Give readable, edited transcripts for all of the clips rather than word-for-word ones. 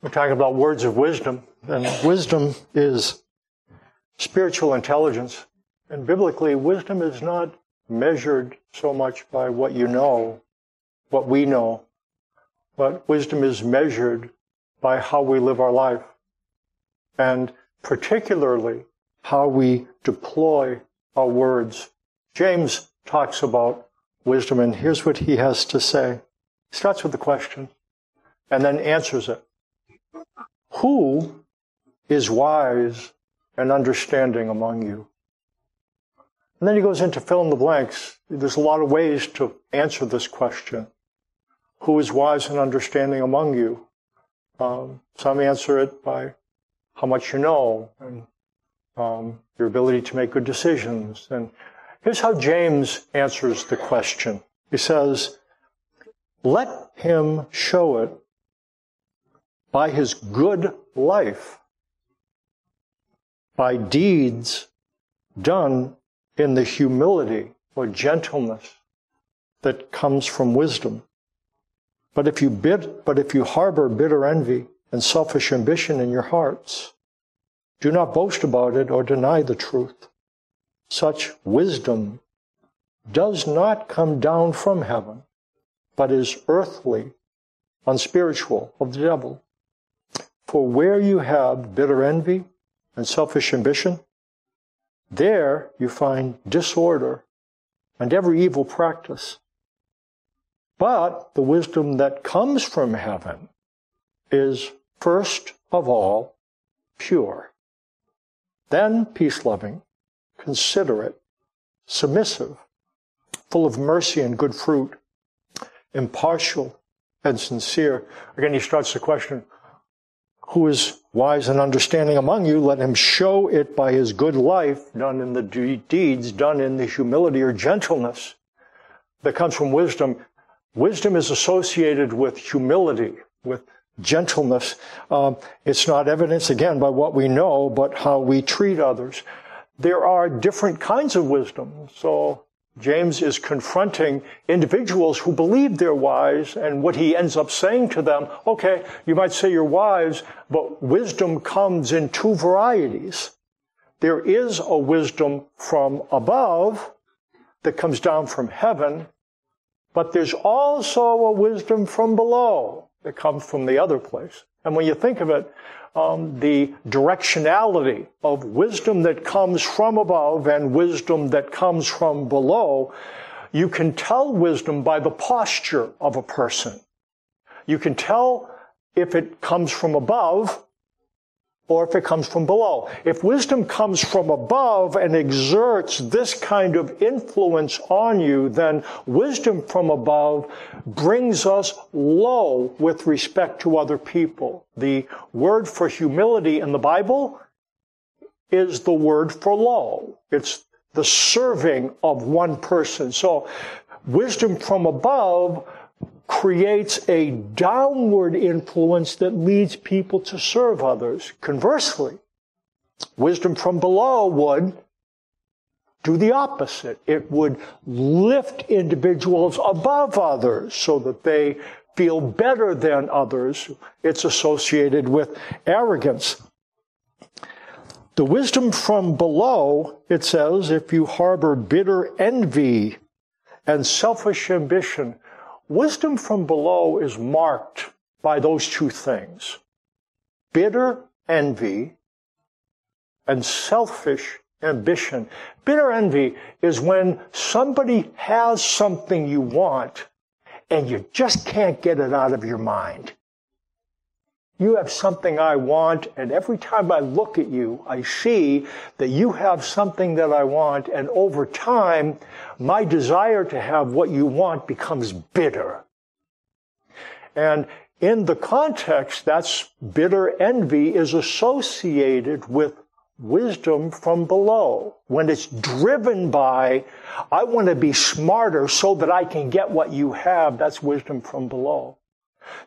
We're talking about words of wisdom, and wisdom is spiritual intelligence. And biblically, wisdom is not measured so much by what you know, what we know, but wisdom is measured by how we live our life, and particularly how we deploy our words. James talks about wisdom, and here's what he has to say. He starts with the question and then answers it. Who is wise and understanding among you? And then he goes into fill in the blanks. There's a lot of ways to answer this question. Who is wise and understanding among you? Some answer it by how much you know and your ability to make good decisions. And here's how James answers the question. He says, let him show it by his good life, by deeds done in the humility or gentleness that comes from wisdom. But if you harbor bitter envy and selfish ambition in your hearts, do not boast about it or deny the truth. Such wisdom does not come down from heaven, but is earthly, unspiritual, of the devil. For where you have bitter envy and selfish ambition, there you find disorder and every evil practice. But the wisdom that comes from heaven is first of all pure, then peace-loving, considerate, submissive, full of mercy and good fruit, impartial and sincere. Again, he starts the question, who is wise and understanding among you? Let him show it by his good life, done in the deeds, done in the humility or gentleness that comes from wisdom. Wisdom is associated with humility, with gentleness. It's not evidenced, again, by what we know, but how we treat others. There are different kinds of wisdom. So James is confronting individuals who believe they're wise, and what he ends up saying to them, okay, you might say you're wise, but wisdom comes in two varieties. There is a wisdom from above that comes down from heaven, but there's also a wisdom from below that comes from the other place. And when you think of it, the directionality of wisdom that comes from above and wisdom that comes from below, you can tell wisdom by the posture of a person. You can tell if it comes from above or if it comes from below. If wisdom comes from above and exerts this kind of influence on you, then wisdom from above brings us low with respect to other people. The word for humility in the Bible is the word for low. It's the serving of one person. So wisdom from above creates a downward influence that leads people to serve others. Conversely, wisdom from below would do the opposite. It would lift individuals above others so that they feel better than others. It's associated with arrogance. The wisdom from below, it says, if you harbor bitter envy and selfish ambition, wisdom from below is marked by those two things. Bitter envy and selfish ambition. Bitter envy is when somebody has something you want and you just can't get it out of your mind. You have something I want, and every time I look at you, I see that you have something that I want, and over time, my desire to have what you want becomes bitter. And in the context, that's bitter envy is associated with wisdom from below. When it's driven by, I want to be smarter so that I can get what you have, that's wisdom from below.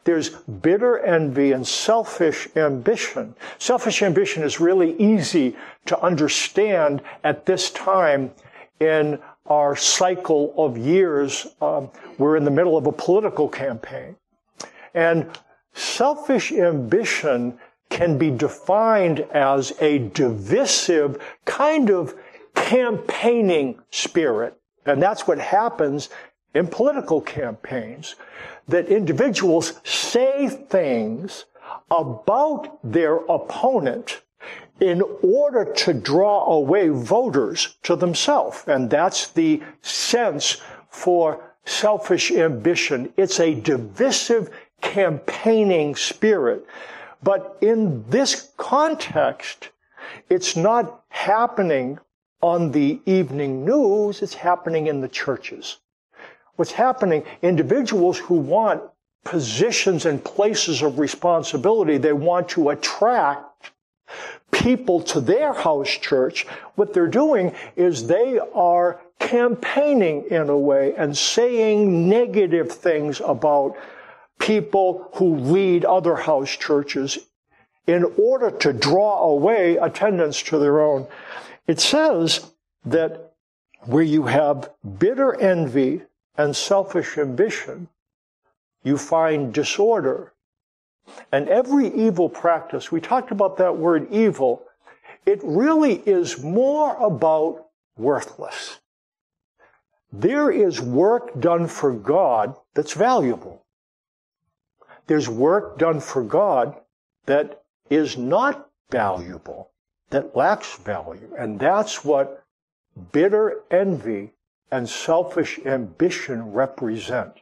There's bitter envy and selfish ambition. Selfish ambition is really easy to understand at this time in our cycle of years. We're in the middle of a political campaign. And selfish ambition can be defined as a divisive kind of campaigning spirit. And that's what happens in political campaigns, that individuals say things about their opponent in order to draw away voters to themselves. And that's the sense for selfish ambition. It's a divisive campaigning spirit. But in this context, it's not happening on the evening news, it's happening in the churches. What's happening, individuals who want positions and places of responsibility, they want to attract people to their house church. What they're doing is they are campaigning in a way and saying negative things about people who lead other house churches in order to draw away attendance to their own. It says that where you have bitter envy and selfish ambition, you find disorder. And every evil practice, we talked about that word evil, it really is more about worthless. There is work done for God that's valuable. There's work done for God that is not valuable, that lacks value. And that's what bitter envy and selfish ambition represent.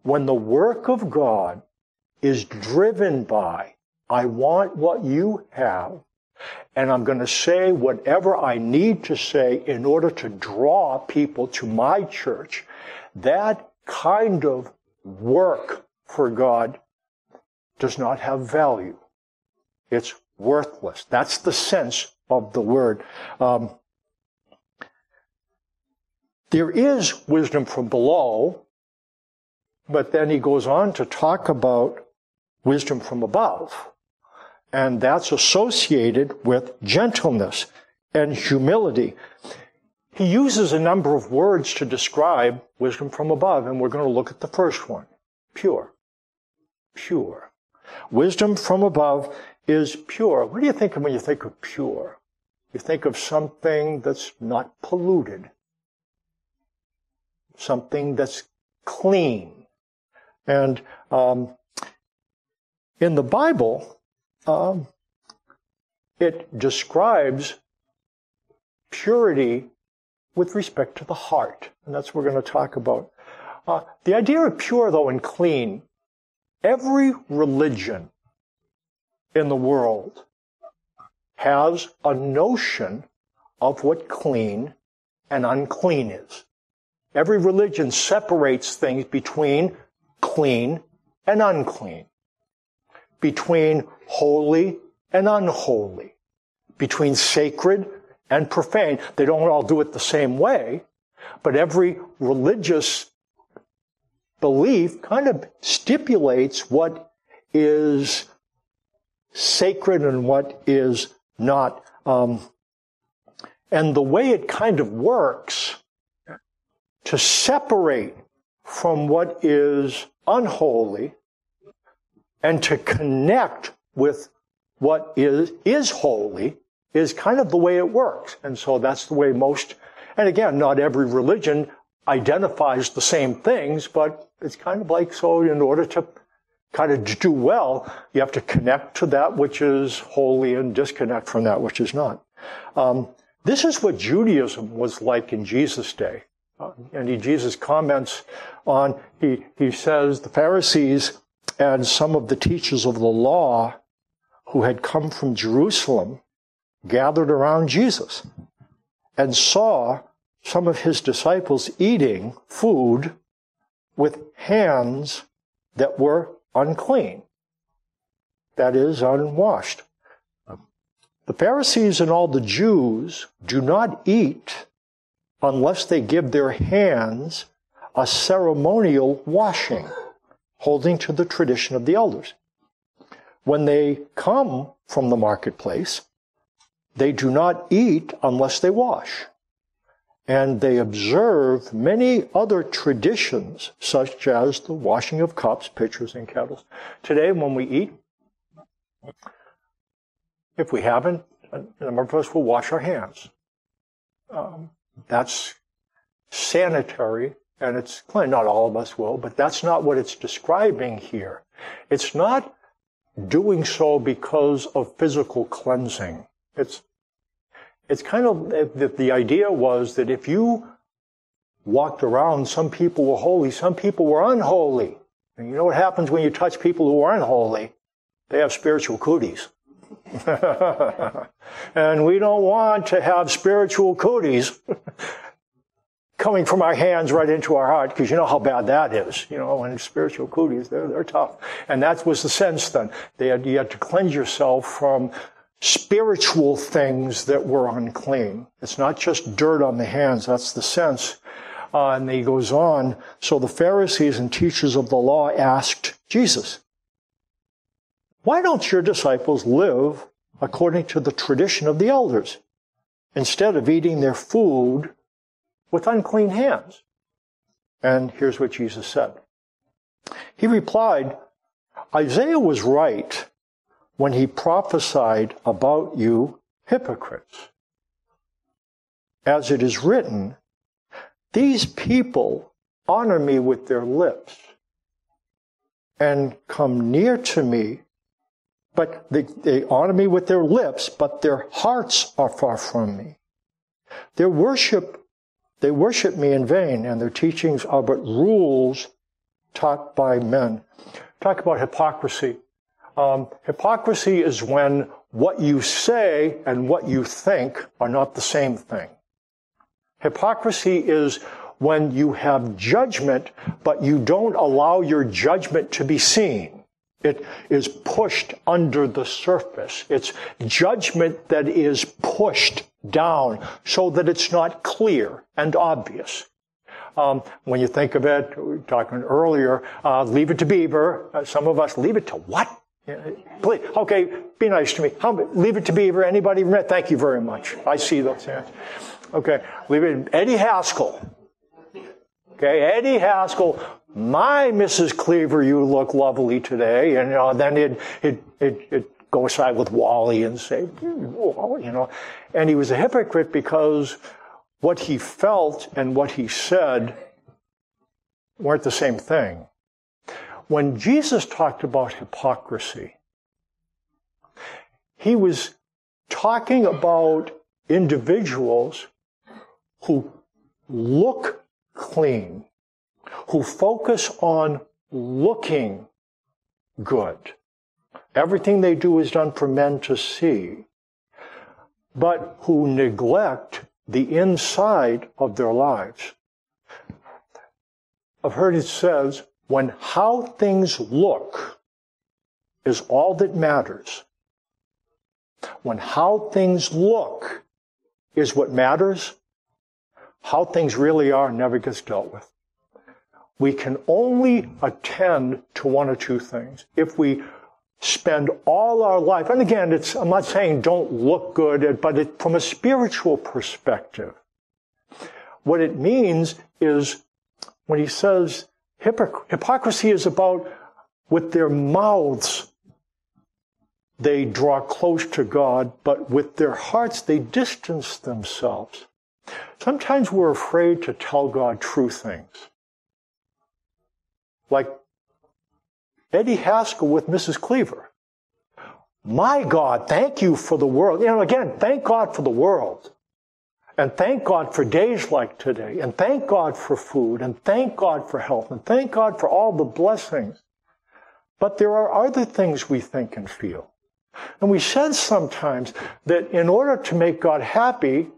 When the work of God is driven by, I want what you have, and I'm going to say whatever I need to say in order to draw people to my church, that kind of work for God does not have value. It's worthless. That's the sense of the word. There is wisdom from below, but then he goes on to talk about wisdom from above. And that's associated with gentleness and humility. He uses a number of words to describe wisdom from above, and we're going to look at the first one. Pure. Pure. Wisdom from above is pure. What do you think of when you think of pure? You think of something that's not polluted. Something that's clean. And in the Bible, it describes purity with respect to the heart. And that's what we're going to talk about. The idea of pure, though, and clean, every religion in the world has a notion of what clean and unclean is. Every religion separates things between clean and unclean, between holy and unholy, between sacred and profane. They don't all do it the same way, but every religious belief kind of stipulates what is sacred and what is not. And the way it kind of works to separate from what is unholy and to connect with what is holy is kind of the way it works. And so that's the way most, and again, not every religion identifies the same things, but it's kind of like, so in order to kind of do well, you have to connect to that which is holy and disconnect from that which is not. This is what Judaism was like in Jesus' day. And Jesus comments on, he says, the Pharisees and some of the teachers of the law who had come from Jerusalem gathered around Jesus and saw some of his disciples eating food with hands that were unclean, that is, unwashed. The Pharisees and all the Jews do not eat unless they give their hands a ceremonial washing, holding to the tradition of the elders. When they come from the marketplace, they do not eat unless they wash. and they observe many other traditions, such as the washing of cups, pitchers, and kettles. Today, when we eat, if we haven't, a number of us will wash our hands. That's sanitary, and it's clean. Not all of us will, but that's not what it's describing here. It's not doing so because of physical cleansing. It's kind of, the idea was that if you walked around, some people were holy, some people were unholy. And you know what happens when you touch people who are unholy? They have spiritual cooties. And we don't want to have spiritual cooties coming from our hands right into our heart, because you know how bad that is. You know, when spiritual cooties, they're tough. And that was the sense then. You had to cleanse yourself from spiritual things that were unclean. It's not just dirt on the hands, that's the sense. And he goes on, so the Pharisees and teachers of the law asked Jesus, why don't your disciples live according to the tradition of the elders, instead of eating their food with unclean hands? And here's what Jesus said. He replied, Isaiah was right when he prophesied about you hypocrites. As it is written, these people honor me with their lips and come near to me, but they honor me with their lips, but their hearts are far from me. They worship me in vain, and their teachings are but rules taught by men. Talk about hypocrisy. Hypocrisy is when what you say and what you think are not the same thing. Hypocrisy is when you have judgment, but you don't allow your judgment to be seen. It is pushed under the surface. It's judgment that is pushed down so that it's not clear and obvious. When you think of it, we were talking earlier, leave it to Beaver. Some of us, leave it to what? Please, okay, be nice to me. Leave it to Beaver. Anybody? Thank you very much. I see those hands. Okay, leave it. Eddie Haskell. Okay, Eddie Haskell. My Mrs. Cleaver, you look lovely today. And then it'd go aside with Wally and say, And he was a hypocrite because what he felt and what he said weren't the same thing. When Jesus talked about hypocrisy, he was talking about individuals who look clean, who focus on looking good. Everything they do is done for men to see, but who neglect the inside of their lives. I've heard it says, when how things look is all that matters. When how things look is what matters, how things really are never gets dealt with. We can only attend to one or two things. If we spend all our life, and again, I'm not saying don't look good, but from a spiritual perspective, what it means is when he says hypocrisy is about with their mouths they draw close to God, but with their hearts they distance themselves. Sometimes we're afraid to tell God true things. Like Eddie Haskell with Mrs. Cleaver. My God, thank you for the world. Again, thank God for the world. And thank God for days like today. And thank God for food. And thank God for health. And thank God for all the blessings. But there are other things we think and feel. And we said sometimes that in order to make God happy,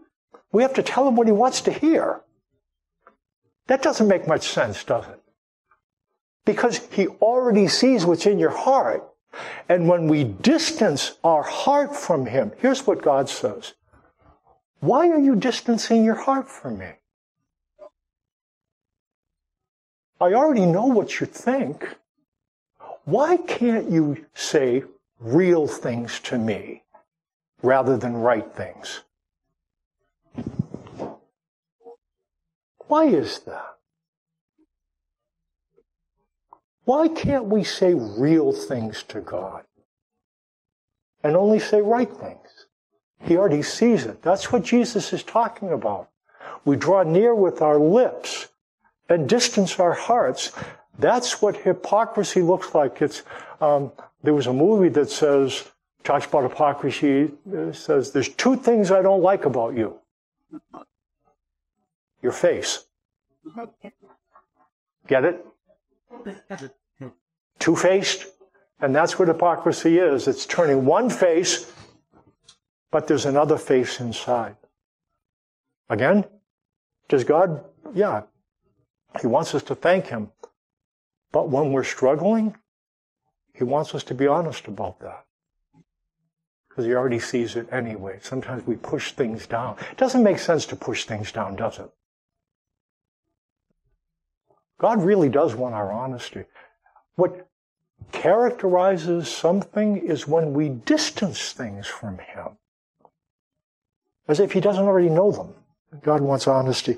we have to tell him what he wants to hear. That doesn't make much sense, does it? Because he already sees what's in your heart. And when we distance our heart from him, here's what God says. Why are you distancing your heart from me? I already know what you think. Why can't you say real things to me rather than right things? Why is that? Why can't we say real things to God and only say right things? He already sees it. That's what Jesus is talking about. We draw near with our lips and distance our hearts. That's what hypocrisy looks like. It's there was a movie that talks about hypocrisy. It says, there's two things I don't like about you. Your face. Get it? Two-faced. And that's what hypocrisy is. It's turning one face, but there's another face inside. Again, does God? Yeah. He wants us to thank Him. But when we're struggling, He wants us to be honest about that. Because He already sees it anyway. Sometimes we push things down. It doesn't make sense to push things down, does it? God really does want our honesty. What characterizes something is when we distance things from Him. As if He doesn't already know them. God wants honesty.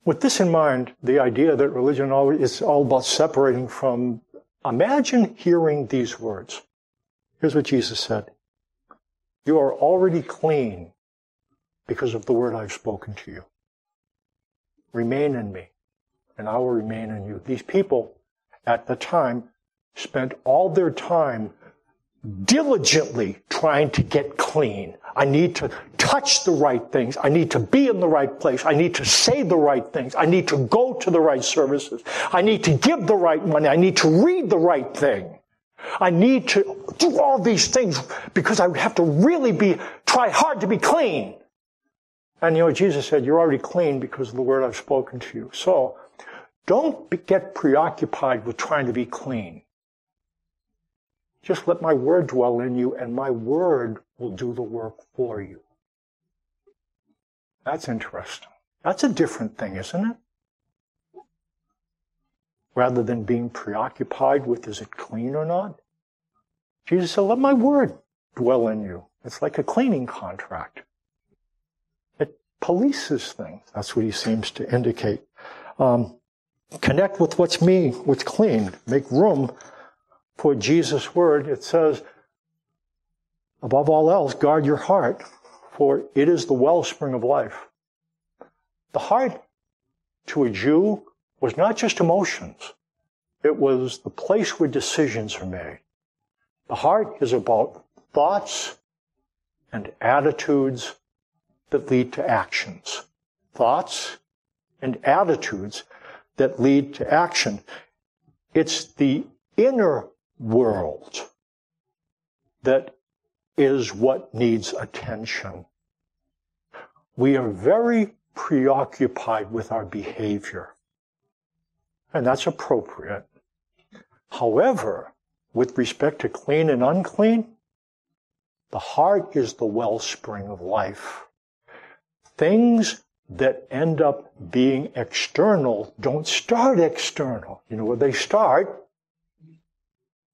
With this in mind, the idea that religion is all about separating from... Imagine hearing these words. Here's what Jesus said. You are already clean because of the word I've spoken to you. Remain in me, and I will remain in you. These people at the time spent all their time diligently trying to get clean. I need to touch the right things. I need to be in the right place. I need to say the right things. I need to go to the right services. I need to give the right money. I need to read the right thing. I need to do all these things because I have to really try hard to be clean. And Jesus said, you're already clean because of the word I've spoken to you. So don't get preoccupied with trying to be clean. Just let my word dwell in you, and my word will do the work for you. That's interesting. That's a different thing, isn't it? Rather than being preoccupied with, is it clean or not? Jesus said, let my word dwell in you. It's like a cleaning contract. It polices things. That's what He seems to indicate. Connect with what's clean. Make room for Jesus' word. It says, above all else, guard your heart, for it is the wellspring of life. The heart to a Jew was not just emotions. It was the place where decisions are made. The heart is about thoughts and attitudes that lead to actions. Thoughts and attitudes that lead to action. It's the inner world that is what needs attention. We are very preoccupied with our behavior, and that's appropriate. However, with respect to clean and unclean, the heart is the wellspring of life. Things that end up being external don't start external. You know where they start?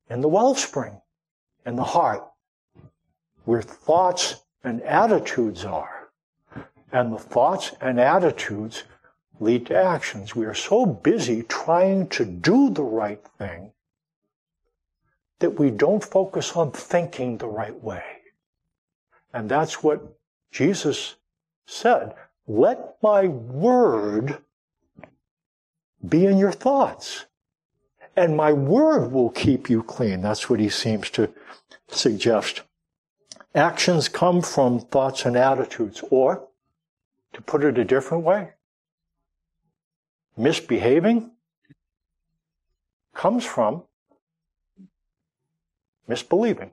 In the wellspring, in the heart, where thoughts and attitudes are. And the thoughts and attitudes lead to actions. We are so busy trying to do the right thing that we don't focus on thinking the right way. And that's what Jesus said. Let my word be in your thoughts, and my word will keep you clean. That's what He seems to suggest. Actions come from thoughts and attitudes, or, to put it a different way, misbehaving comes from misbelieving.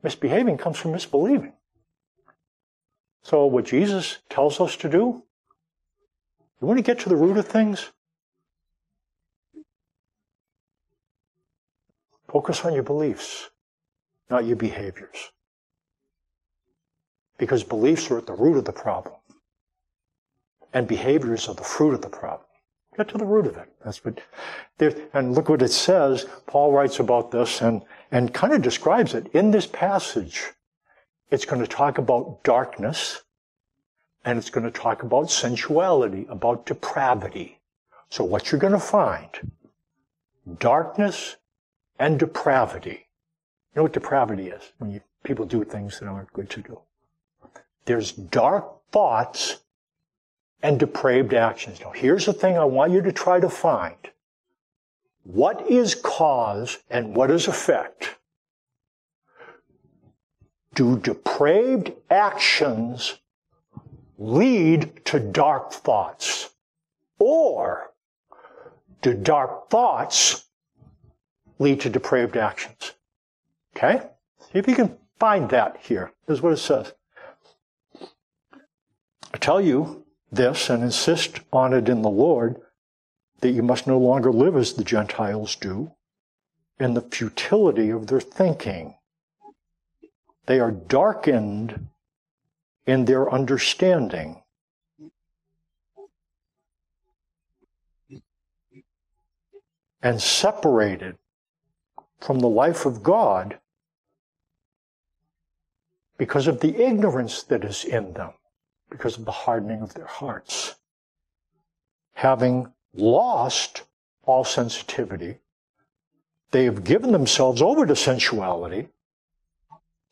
Misbehaving comes from misbelieving. So what Jesus tells us to do, you want to get to the root of things? Focus on your beliefs, not your behaviors. Because beliefs are at the root of the problem. And behaviors are the fruit of the problem. Get to the root of it. That's what. And look what it says. Paul writes about this and kind of describes it in this passage. It's going to talk about darkness, and it's going to talk about sensuality, about depravity. So what you're going to find, darkness and depravity. You know what depravity is? When people do things that aren't good to do. There's dark thoughts and depraved actions. Now, here's the thing I want you to try to find. What is cause and what is effect? Do depraved actions lead to dark thoughts? Or do dark thoughts lead to depraved actions? Okay? See if you can find that here. This is what it says. I tell you this and insist on it in the Lord, that you must no longer live as the Gentiles do, in the futility of their thinking. They are darkened in their understanding. And separated from the life of God because of the ignorance that is in them, because of the hardening of their hearts. Having lost all sensitivity, they have given themselves over to sensuality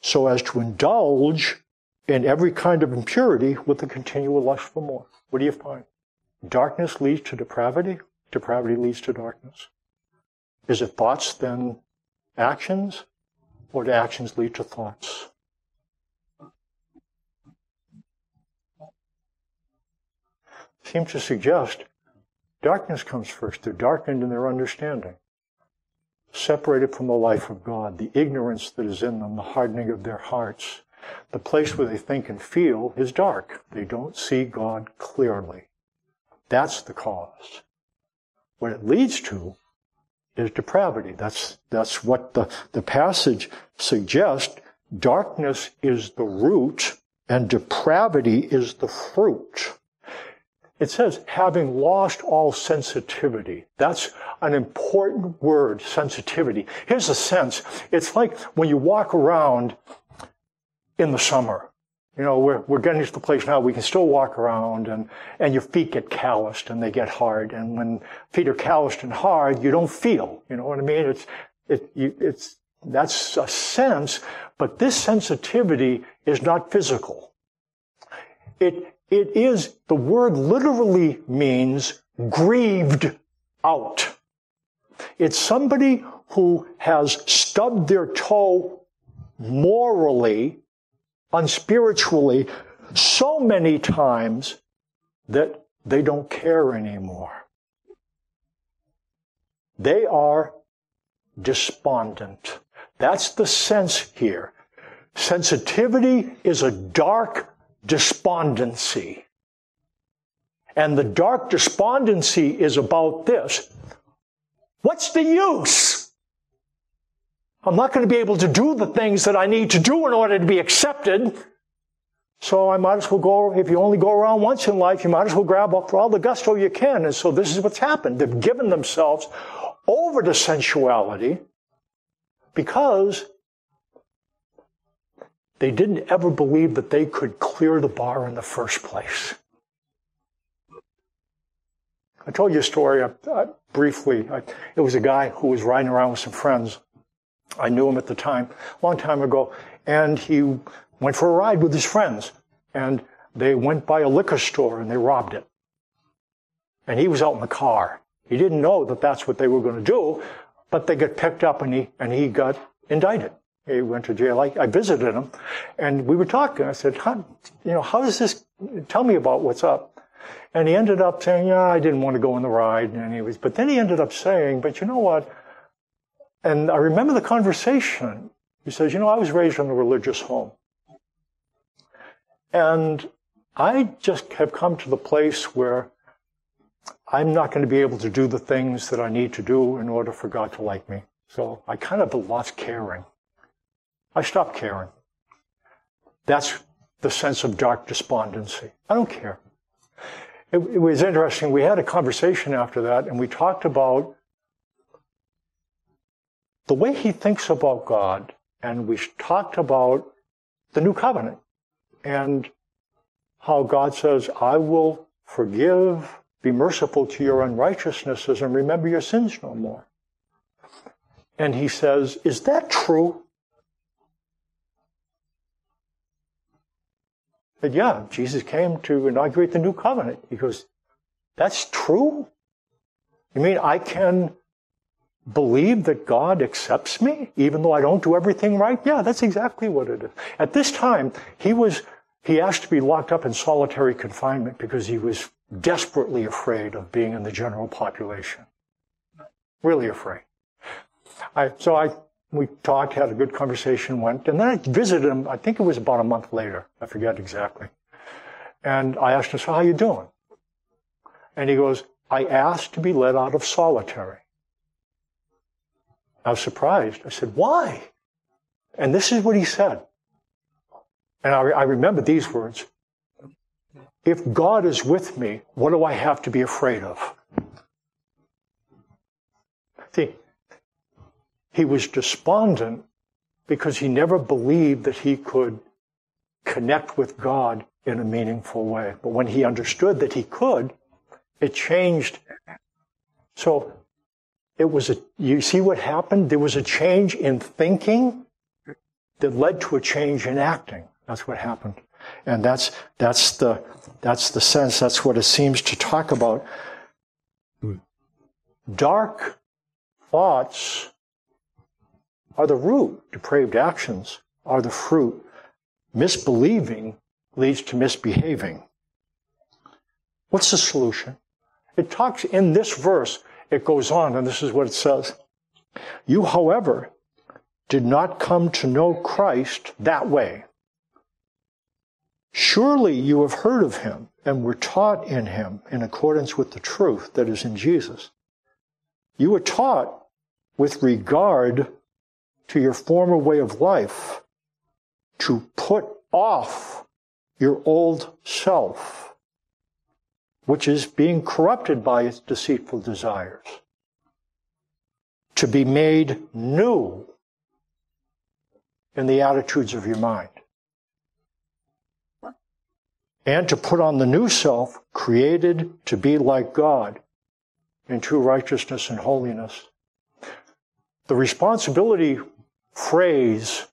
so as to indulge in every kind of impurity with a continual lust for more. What do you find? Darkness leads to depravity. Depravity leads to darkness. Is it thoughts then actions? Or do actions lead to thoughts? Seems to suggest darkness comes first. They're darkened in their understanding. Separated from the life of God, the ignorance that is in them, the hardening of their hearts. The place where they think and feel is dark. They don't see God clearly. That's the cause. What it leads to is depravity. That's what the passage suggests. Darkness is the root and depravity is the fruit. It says, having lost all sensitivity. That's an important word, sensitivity. Here's a sense. It's like when you walk around in the summer. You know, we're getting to the place now we can still walk around and your feet get calloused and they get hard. And when feet are calloused and hard, you don't feel. You know what I mean? That's a sense, but this sensitivity is not physical. It is, the word literally means grieved out. It's somebody who has stubbed their toe morally, unspiritually, so many times that they don't care anymore. They are despondent. That's the sense here. Sensitivity is a dark despondency. And the dark despondency is about this. What's the use? I'm not going to be able to do the things that I need to do in order to be accepted. So I might as well go, if you only go around once in life, you might as well grab up for all the gusto you can. And so this is what's happened. They've given themselves over to sensuality because they didn't ever believe that they could clear the bar in the first place. I told you a story briefly. It was a guy who was riding around with some friends. I knew him at the time, a long time ago, and he went for a ride with his friends. And they went by a liquor store and they robbed it. And he was out in the car. He didn't know that that's what they were going to do, but they got picked up and he got indicted. He went to jail. I visited him, and we were talking. I said, how does this, tell me about what's up. And he ended up saying, yeah, I didn't want to go on the ride. But then he ended up saying, but you know what? And I remember the conversation. He says, I was raised in a religious home. And I just have come to the place where I'm not going to be able to do the things that I need to do in order for God to like me. So I kind of lost caring. I stopped caring. That's the sense of dark despondency. I don't care. it was interesting. We had a conversation after that, and we talked about the way he thinks about God, and we talked about the new covenant and how God says, I will forgive, be merciful to your unrighteousnesses, and remember your sins no more. And he says, is that true? I said, yeah, Jesus came to inaugurate the new covenant. He goes, that's true? You mean I can believe that God accepts me, even though I don't do everything right? Yeah, that's exactly what it is. At this time, he asked to be locked up in solitary confinement because he was desperately afraid of being in the general population. Really afraid. We talked, had a good conversation, went, and then I visited him, I think it was about a month later. I forget exactly. And I asked him, so how you doing? And he goes, I asked to be let out of solitary. I was surprised. I said, why? And this is what he said. And I remember these words. If God is with me, what do I have to be afraid of? See, he was despondent because he never believed that he could connect with God in a meaningful way. But when he understood that he could, it changed. So you see what happened? There was a change in thinking that led to a change in acting. That's what happened. And that's the sense, that's what it seems to talk about. Dark thoughts are the root. Depraved actions are the fruit. Misbelieving leads to misbehaving. What's the solution? It talks in this verse, it goes on, and this is what it says. You, however, did not come to know Christ that way. Surely you have heard of him and were taught in him in accordance with the truth that is in Jesus. You were taught with regard to your former way of life to put off your old self, which is being corrupted by its deceitful desires, to be made new in the attitudes of your mind, and to put on the new self, created to be like God in true righteousness and holiness. The responsibility phrase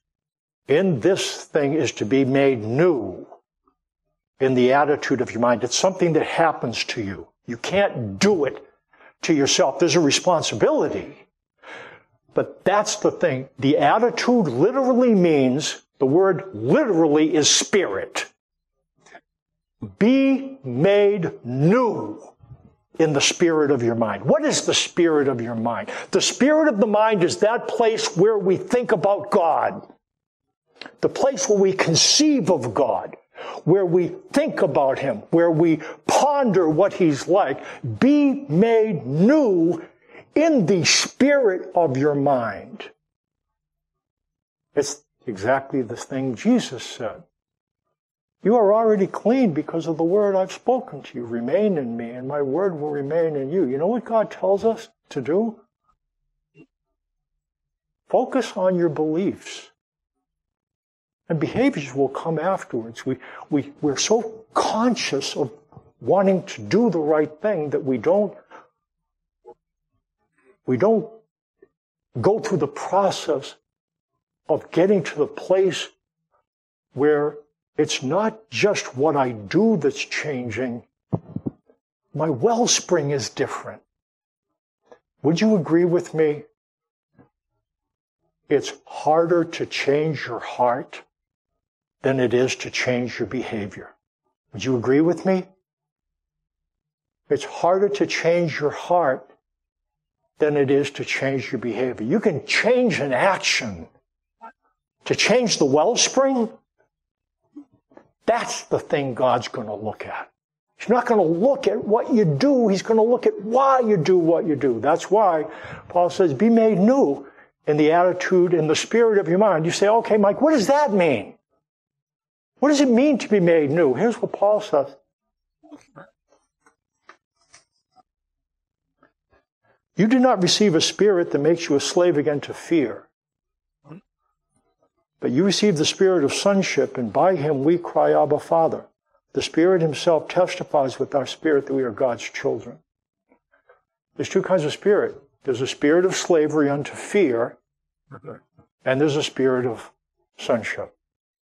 in this thing is to be made new in the attitude of your mind. It's something that happens to you. You can't do it to yourself. There's a responsibility. But that's the thing. The attitude literally means, the word literally is spirit. Be made new in the spirit of your mind. What is the spirit of your mind? The spirit of the mind is that place where we think about God. The place where we conceive of God, where we think about him, where we ponder what he's like. Be made new in the spirit of your mind. It's exactly the thing Jesus said. You are already clean because of the word I've spoken to you. Remain in me, and my word will remain in you. You know what God tells us to do? Focus on your beliefs. And behaviors will come afterwards. We're so conscious of wanting to do the right thing that we don't go through the process of getting to the place where it's not just what I do that's changing. My wellspring is different. Would you agree with me? It's harder to change your heart than it is to change your behavior. Would you agree with me? It's harder to change your heart than it is to change your behavior. You can change an action. To change the wellspring, that's the thing God's going to look at. He's not going to look at what you do. He's going to look at why you do what you do. That's why Paul says, be made new in the attitude, in the spirit of your mind. You say, okay, Mike, what does that mean? What does it mean to be made new? Here's what Paul says. You did not receive a spirit that makes you a slave again to fear. But you received the spirit of sonship, and by him we cry, Abba, Father. The Spirit himself testifies with our spirit that we are God's children. There's two kinds of spirit. There's a spirit of slavery unto fear, and there's a spirit of sonship.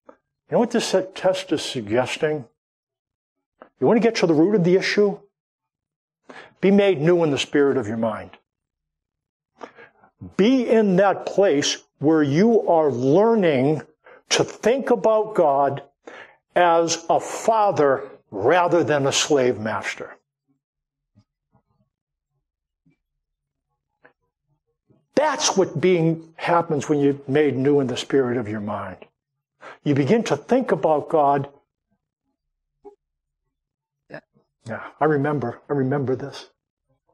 You know what this test is suggesting? You want to get to the root of the issue? Be made new in the spirit of your mind. Be in that place where you are learning to think about God as a father rather than a slave master. That's what happens when you're made new in the spirit of your mind. You begin to think about God. Yeah, I remember this.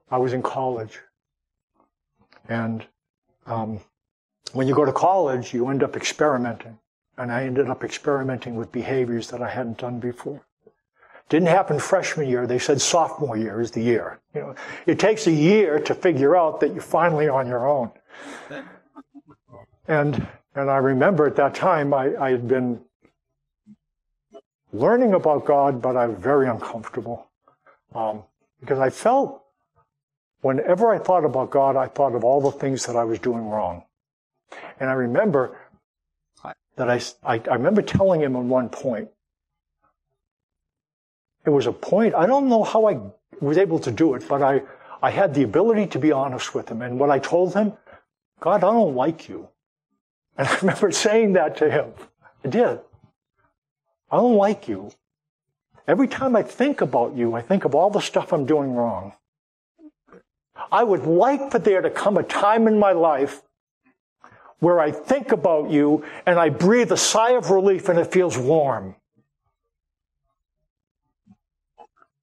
I was in college. And when you go to college, you end up experimenting. And I ended up experimenting with behaviors that I hadn't done before. Didn't happen freshman year. They said sophomore year is the year. You know, it takes a year to figure out that you're finally on your own. And I remember at that time I had been learning about God, but I was very uncomfortable. Because I felt whenever I thought about God, I thought of all the things that I was doing wrong. And I remember that I remember telling him on one point. It was a point, I don't know how I was able to do it, but I had the ability to be honest with him. And what I told him, God, I don't like you. And I remember saying that to him. I did. I don't like you. Every time I think about you, I think of all the stuff I'm doing wrong. I would like for there to come a time in my life where I think about you and I breathe a sigh of relief and it feels warm.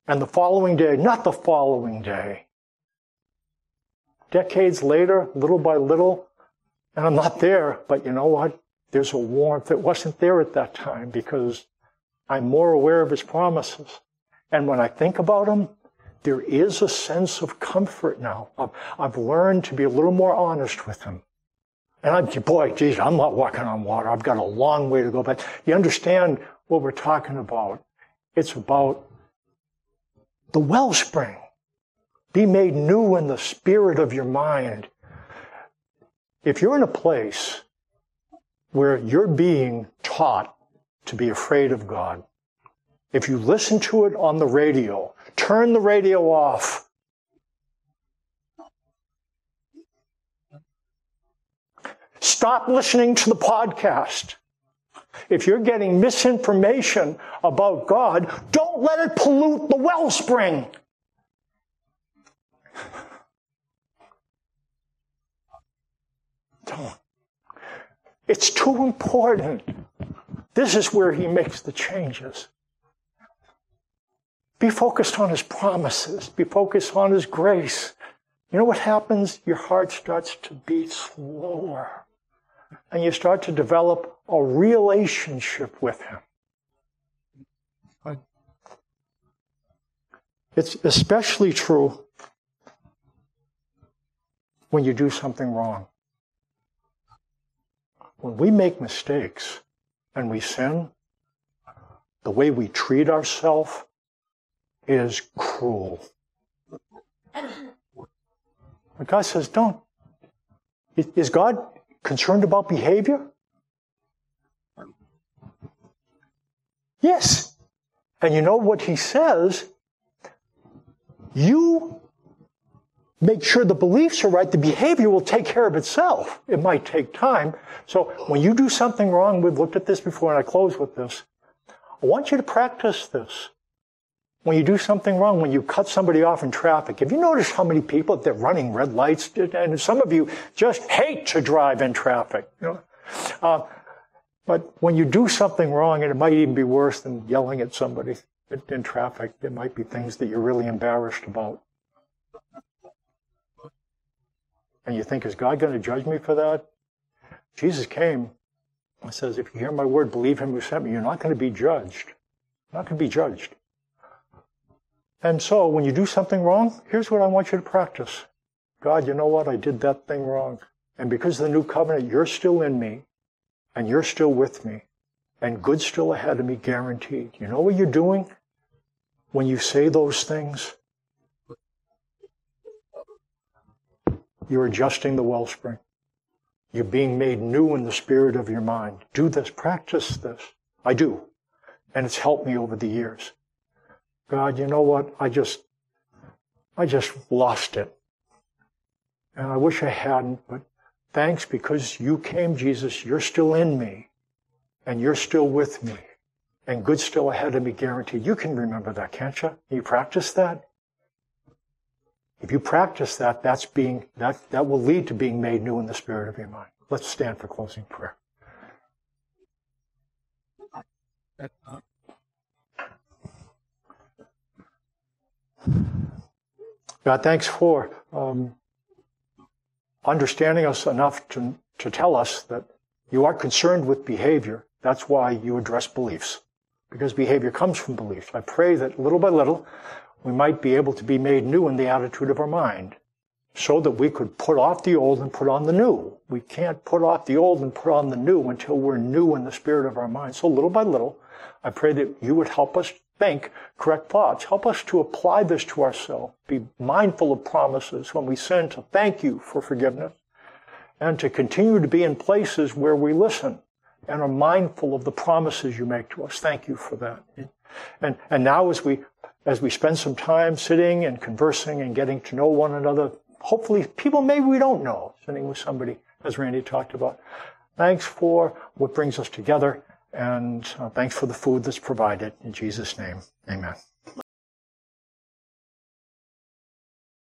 And the following day, not the following day, decades later, little by little, and I'm not there, but you know what? There's a warmth that wasn't there at that time because I'm more aware of his promises. And when I think about him, there is a sense of comfort now. I've learned to be a little more honest with him. And I'm not walking on water. I've got a long way to go. But you understand what we're talking about. It's about the wellspring. Be made new in the spirit of your mind. If you're in a place where you're being taught to be afraid of God, if you listen to it on the radio, turn the radio off. Stop listening to the podcast. If you're getting misinformation about God, don't let it pollute the wellspring. Don't. It's too important. This is where he makes the changes. Be focused on his promises. Be focused on his grace. You know what happens? Your heart starts to beat slower. And you start to develop a relationship with him. It's especially true when you do something wrong. When we make mistakes and we sin, the way we treat ourselves is cruel. But God says, don't. Is God concerned about behavior? Yes. And you know what he says? You make sure the beliefs are right, the behavior will take care of itself. It might take time. So when you do something wrong, we've looked at this before and I close with this. I want you to practice this. When you do something wrong, when you cut somebody off in traffic, have you noticed how many people, they're running red lights, and some of you just hate to drive in traffic. You know? But when you do something wrong, and it might even be worse than yelling at somebody in traffic, there might be things that you're really embarrassed about. And you think, is God going to judge me for that? Jesus came and says, if you hear my word, believe him who sent me, you're not going to be judged. You're not going to be judged. And so when you do something wrong, here's what I want you to practice. God, you know what? I did that thing wrong. And because of the new covenant, you're still in me, and you're still with me, and good's still ahead of me, guaranteed. You know what you're doing when you say those things? You're adjusting the wellspring. You're being made new in the spirit of your mind. Do this, practice this. I do. And it's helped me over the years. God, you know what? I just lost it. And I wish I hadn't, but thanks, because you came, Jesus. You're still in me. And you're still with me. And good's still ahead of me, guaranteed. You can remember that, can't you? You practice that? If you practice that, that will lead to being made new in the spirit of your mind. Let's stand for closing prayer. God, thanks for understanding us enough to tell us that you are concerned with behavior. That's why you address beliefs, because behavior comes from beliefs. I pray that little by little, we might be able to be made new in the attitude of our mind, so that we could put off the old and put on the new. We can't put off the old and put on the new until we're new in the spirit of our mind. So little by little, I pray that you would help us think correct thoughts. Help us to apply this to ourselves. Be mindful of promises when we sin, to thank you for forgiveness, and to continue to be in places where we listen and are mindful of the promises you make to us. Thank you for that. And now as we spend some time sitting and conversing and getting to know one another, hopefully people maybe we don't know, sitting with somebody, as Randy talked about. Thanks for what brings us together, and thanks for the food that's provided. In Jesus' name, amen.